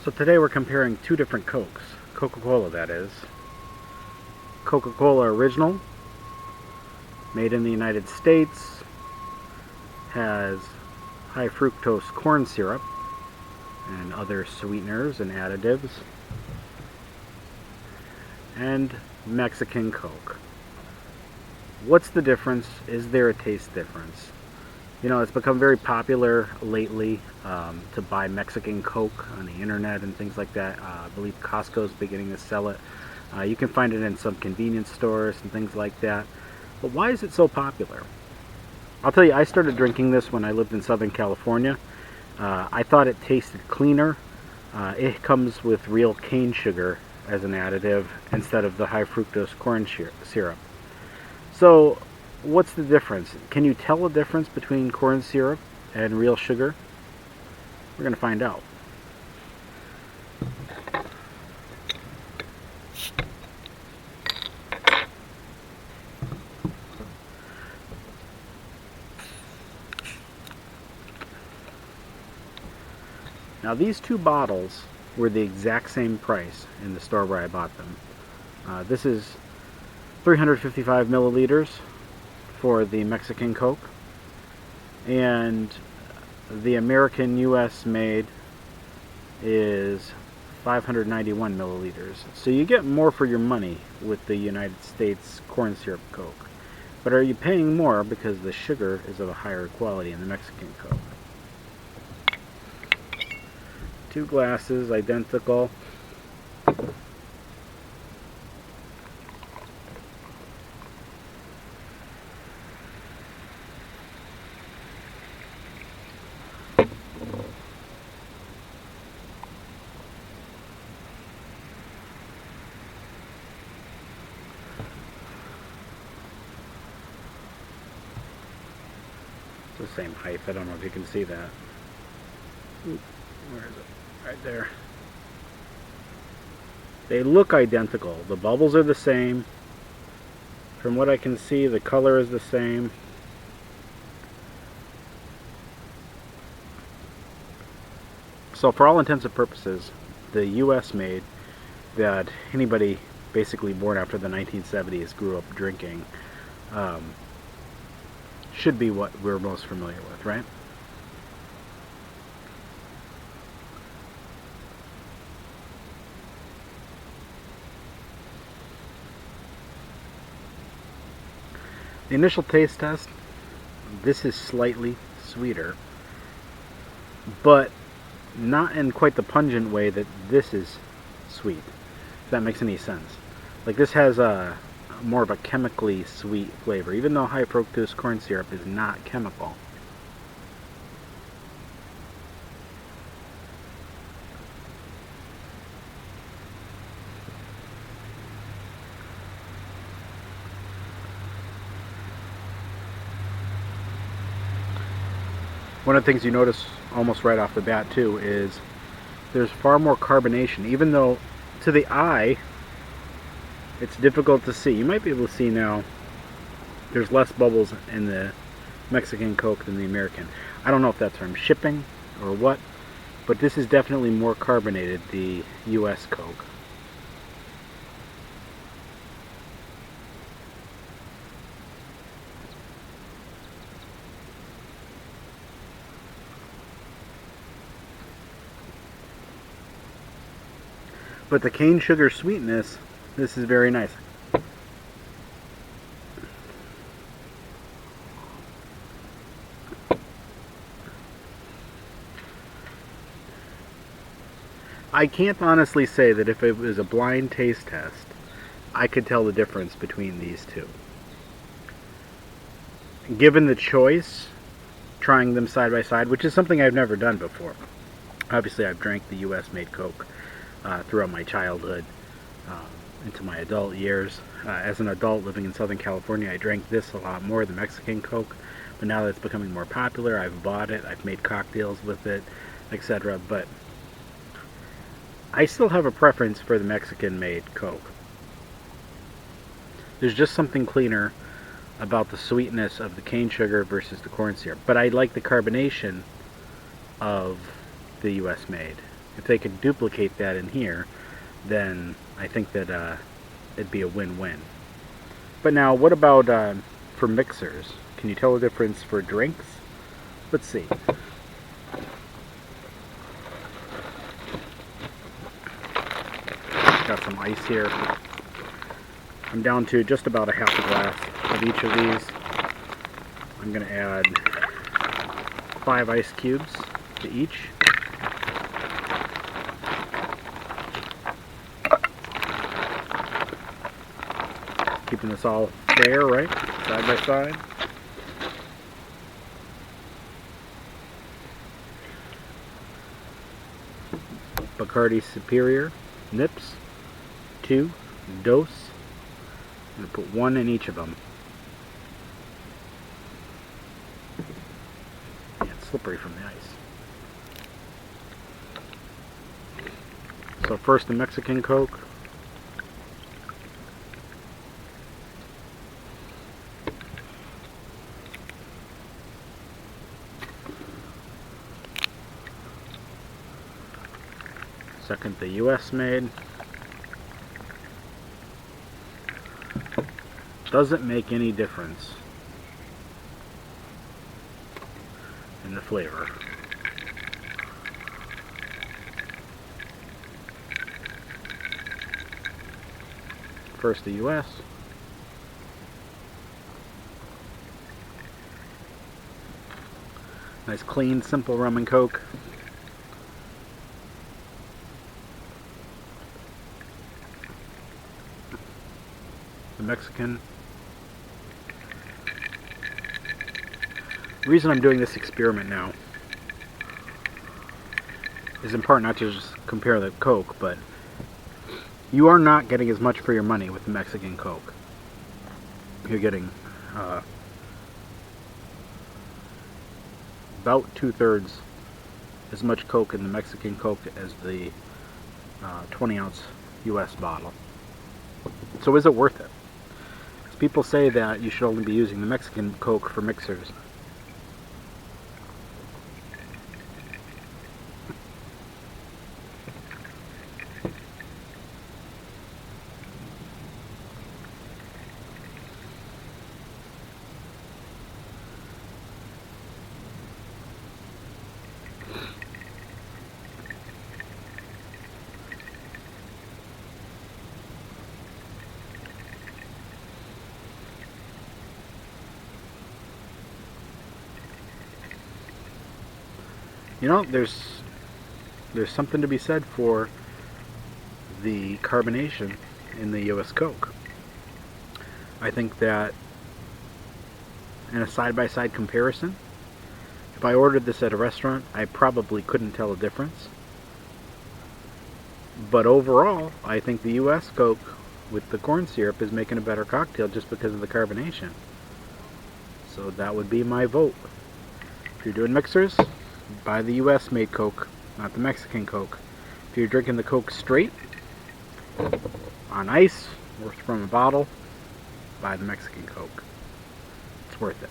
So today we're comparing two different Cokes. Coca-Cola, that is. Coca-Cola Original, made in the United States, has high fructose corn syrup and other sweeteners and additives. And Mexican Coke. What's the difference? Is there a taste difference? You know, it's become very popular lately to buy Mexican Coke on the internet and things like that. I believe Costco's beginning to sell it. You can find it in some convenience stores and things like that. But why is it so popular? I'll tell you, I started drinking this when I lived in Southern California. I thought it tasted cleaner. It comes with real cane sugar as an additive instead of the high fructose corn syrup. So, what's the difference? Can you tell a difference between corn syrup and real sugar? We're going to find out. Now these two bottles were the exact same price in the store where I bought them. This is 355 milliliters for the Mexican Coke, and the American US made is 591 milliliters. So you get more for your money with the United States corn syrup Coke. But are you paying more because the sugar is of a higher quality in the Mexican Coke? Two glasses, identical. It's the same height. I don't know if you can see that. Where is it? Right there. They look identical. The bubbles are the same. From what I can see, the color is the same. So for all intents and purposes, the US made that anybody basically born after the 1970s grew up drinking should be what we're most familiar with, right? The initial taste test, this is slightly sweeter, but not in quite the pungent way that this is sweet, if that makes any sense. Like this has a more of a chemically sweet flavor, even though high fructose corn syrup is not chemical. One of the things you notice almost right off the bat too is there's far more carbonation, even though to the eye it's difficult to see. You might be able to see now there's less bubbles in the Mexican Coke than the American. I don't know if that's from shipping or what, but this is definitely more carbonated, the US Coke. But the cane sugar sweetness, this is very nice. I can't honestly say that if it was a blind taste test, I could tell the difference between these two. Given the choice, trying them side by side, which is something I've never done before. Obviously, I've drank the US made Coke throughout my childhood into my adult years. As an adult living in Southern California, I drank this a lot more, the Mexican Coke, but now that it's becoming more popular, I've bought it, I've made cocktails with it, etc. But I still have a preference for the Mexican made Coke. There's just something cleaner about the sweetness of the cane sugar versus the corn syrup, but I like the carbonation of the US made. If they could duplicate that in here, then I think that it'd be a win-win. But now, what about for mixers? Can you tell the difference for drinks? Let's see. Got some ice here. I'm down to just about a half a glass of each of these. I'm going to add 5 ice cubes to each. Keeping this all fair, right? Side by side. Bacardi Superior nips, 2 Dose. I'm going to put 1 in each of them. Yeah, it's slippery from the ice. So first the Mexican Coke. Second, the US made. Doesn't make any difference in the flavor. First, the US. Nice, clean, simple rum and coke. The Mexican. The reason I'm doing this experiment now is in part not to just compare the Coke, but you are not getting as much for your money with the Mexican Coke. You're getting about 2/3 as much Coke in the Mexican Coke as the 20-ounce US bottle. So is it worth it? People say that you should only be using the Mexican Coke for mixers. You know, there's something to be said for the carbonation in the US Coke. I think that in a side-by-side comparison, if I ordered this at a restaurant, I probably couldn't tell a difference. But overall, I think the US Coke with the corn syrup is making a better cocktail just because of the carbonation. So that would be my vote. If you're doing mixers, buy the US made Coke, not the Mexican Coke. If you're drinking the Coke straight, on ice, or from a bottle, buy the Mexican Coke. It's worth it.